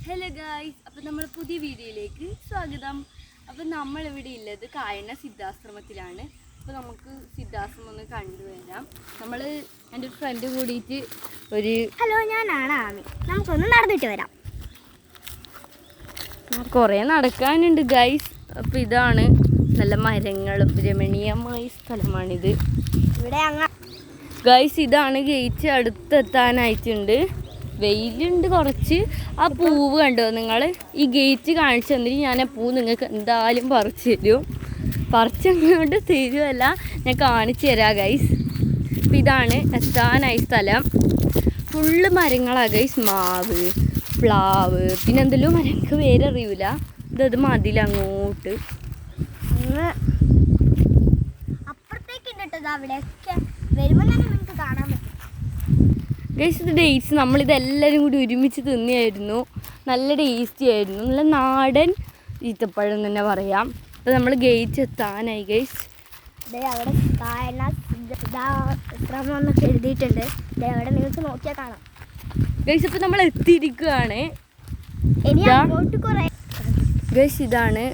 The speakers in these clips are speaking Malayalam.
ഹലോ ഗായ്സ്, അപ്പോൾ നമ്മൾ പുതിയ വീഡിയോയിലേക്ക് സ്വാഗതം. അപ്പോൾ നമ്മളിവിടെ ഉള്ളത് കായണ്ണ സിദ്ധാശ്രമത്തിലാണ്. അപ്പോൾ നമുക്ക് സിദ്ധാശ്രമം ഒന്ന് കണ്ടുവരാം. നമ്മൾ എൻ്റെ ഒരു ഫ്രണ്ട് കൂടിയിട്ട് ഹലോ, ഞാനാണ് ആമി. നമുക്കൊന്ന് നടന്നിട്ട് വരാം. കുറേ നടക്കാനുണ്ട് ഗൈസ്. അപ്പോൾ ഇതാണ് നല്ല മരങ്ങളും രമണീയമായ സ്ഥലമാണിത്. ഇവിടെ ഗൈസ്, ഇതാണ് ഗേറ്റ് അടുത്തെത്താനായിട്ടുണ്ട്. വെയിലുണ്ട് കുറച്ച്. ആ പൂവ് കണ്ടോ നിങ്ങൾ? ഈ ഗേറ്റ് കാണിച്ചു തന്നിട്ട് ഞാൻ ആ പൂ നിങ്ങൾക്ക് എന്തായാലും പറിച്ചു തരും. പറിച്ചങ്ങോട്ട് തരുമല്ല, ഞാൻ കാണിച്ചു തരാം ഗൈസ്. അപ്പം ഇതാണ് എത്താനായി സ്ഥലം. ഫുള്ള് മരങ്ങളാണ് ഗൈസ്. മാവ്, പ്ലാവ്, പിന്നെ എന്തെല്ലോ മരങ്ങൾക്ക് പേരറിയൂല. ഇതത് മതിലങ്ങോട്ട് അപ്പുറത്തേക്ക് അവിടെയൊക്കെ വരുമ്പോൾ തന്നെ നിങ്ങൾക്ക് കാണാൻ പറ്റും ഗൈസ്. ഇത് ഡേറ്റ്സ് നമ്മളിതെല്ലാവരും കൂടി ഒരുമിച്ച് തിന്നിയായിരുന്നു. നല്ല ടേസ്റ്റി ആയിരുന്നു. നല്ല നാടൻ ഈത്തപ്പഴം തന്നെ പറയാം. അപ്പോൾ നമ്മൾ ഗേറ്റ് എത്താനായി ഗൈസ്. അവിടെ എന്നൊക്കെ എഴുതിയിട്ടുണ്ട്. അവിടെ നിങ്ങൾക്ക് നോക്കിയാൽ കാണാം ഗൈസ്. ഇപ്പോൾ നമ്മൾ എത്തിയിരിക്കുകയാണ് ഗൈസ്. ഇതാണ്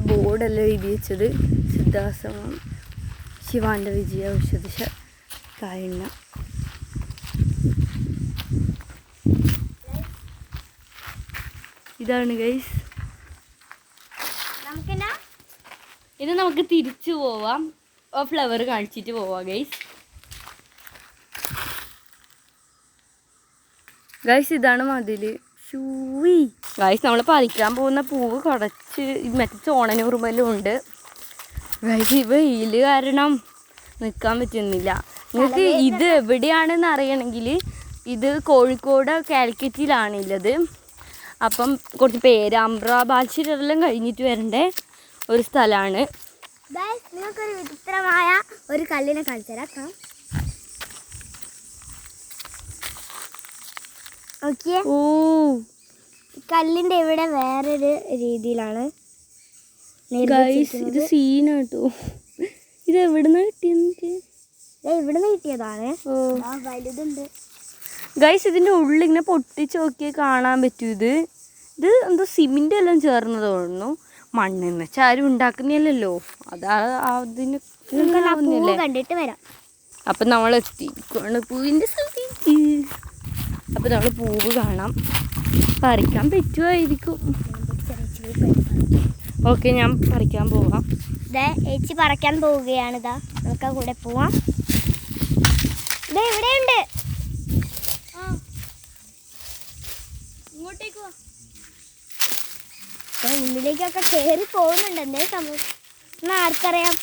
ബോർഡെല്ലാം എഴുതി വെച്ചത്. സിദ്ധാശ്രമം ശിവാൻ്റെ വിജയ ഔഷധ കായണ്ണ. ഇതാണ് ഗൈസ്. ഇത് നമുക്ക് തിരിച്ചു പോവാം. ഫ്ലവർ കാണിച്ചിട്ട് പോവാം ഗൈസ്. ഗൈസ്, ഇതാണ് മതിൽ. ഷൂയി ഗൈസ്, നമ്മൾ പറിക്കാൻ പോകുന്ന പൂവ് കുറച്ച് മറ്റേ ചോണനൂറുമലും ഉണ്ട് ഗൈസ്. ഈ വെയിൽ കാരണം നിൽക്കാൻ പറ്റുന്നില്ല. നിങ്ങൾക്ക് ഇത് എവിടെയാണെന്ന് അറിയണമെങ്കിൽ ഇത് കോഴിക്കോട് കാലിക്കറ്റിലാണുള്ളത്. അപ്പം കുറച്ച് പേരാമ്പ്ര ബാലുശ്ശേരിയെല്ലാം കഴിഞ്ഞിട്ട് വരേണ്ട ഒരു സ്ഥലമാണ്. നിങ്ങൾക്കൊരു വിചിത്രമായ ഒരു കല്ലിനെ കാണിച്ചു തരാം. ഓക്കെ, ഓ, കല്ലിൻ്റെ ഇവിടെ വേറൊരു രീതിയിലാണ്. ഇത് സീനാട്ടോ. ഇത് എവിടുന്ന് കിട്ടിയെന്ന്? ഇവിടുന്ന് കിട്ടിയതാണ്. വലുതുണ്ട് ഗൈസ്. ഇതിൻ്റെ ഉള്ളിൽ ഇങ്ങനെ പൊട്ടിച്ച് നോക്കിയാൽ കാണാൻ പറ്റും. ഇത് എന്തോ സിമെൻ്റ് എല്ലാം ചേർന്ന് തോന്നുന്നു. മണ്ണെന്ന് വെച്ചാൽ ആരും ഉണ്ടാക്കുന്നില്ലല്ലോ. അതാ അതിന് കണ്ടിട്ട് വരാം. അപ്പം നമ്മൾ എത്തിക്കുകയാണ് പൂവിൻ്റെ സ്ഥലത്തേക്ക്. അപ്പം നമ്മൾ പൂവ് കാണാം. പറിക്കാൻ പറ്റുമായിരിക്കും. ഓക്കെ, ഞാൻ പറിക്കാൻ പോവാം. ചേച്ചി പറിക്കാൻ പോവുകയാണ്. നമുക്ക് കൂടെ പോവാം. ഇവിടെയുണ്ട്. ഉള്ളിലേക്കൊക്കെ കയറി പോകുന്നുണ്ട്. എന്തേ സംഭവം ആർക്കറിയാം.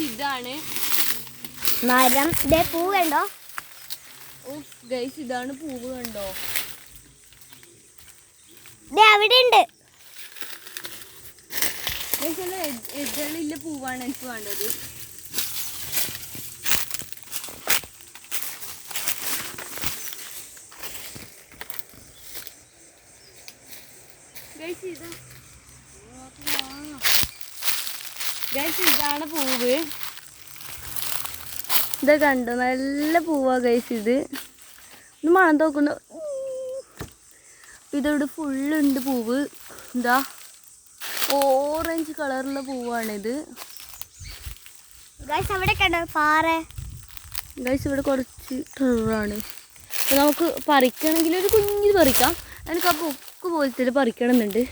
ഇതാണ് മരം. പൂവ് കണ്ടോ? ഗൈസ്, ഇതാണ് പൂവ് കണ്ടോ? അവിടെ ഉണ്ട്. എതിളില്ല പൂവാണ് എനിക്ക് വേണ്ടത്. ഗൈസ്, ഇതാണ് പൂവ്. ഇതാ കണ്ടോ? നല്ല പൂവാ ഗൈസ്. ഇത് മണം തോക്കുന്നു. ഇതോട് ഫുള്ളുണ്ട് പൂവ്. എന്താ ഓറഞ്ച് കളറുള്ള പൂവാണിത് ഗൈസ്. അവിടെ കണ്ടോ പാറ? ഗൈസ്, ഇവിടെ കുറച്ച് കളറാണ്. അപ്പോൾ നമുക്ക് പറിക്കണമെങ്കിൽ ഒരു കുഞ്ഞിത് പറിക്കാം. എനിക്ക് ആ പൊക്ക് പോലത്തെ പറിക്കണമെന്നുണ്ട്.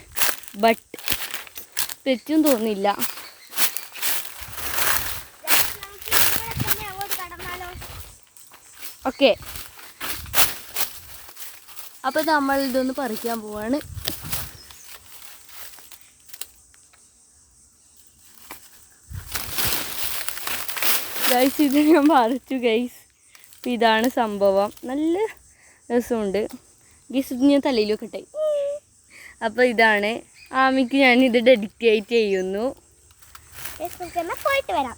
ബട്ട് തെറ്റും തോന്നില്ല. ഓക്കെ, അപ്പോൾ നമ്മൾ ഇതൊന്ന് പറിക്കാൻ പോവാണ്. ഗൈസ്, ഇത് ഞാൻ പറിച്ചു ഗൈസ്. അപ്പോൾ ഇതാണ് സംഭവം. നല്ല രസമുണ്ട് ഗൈസ്. ഇത് ഞാൻ തലയിൽ വെക്കട്ടെ. അപ്പോൾ ഇതാണ് ആമിക്ക് ഞാനിത് ഡെഡിക്കേറ്റ് ചെയ്യുന്നു. പോയിട്ട് വരാം.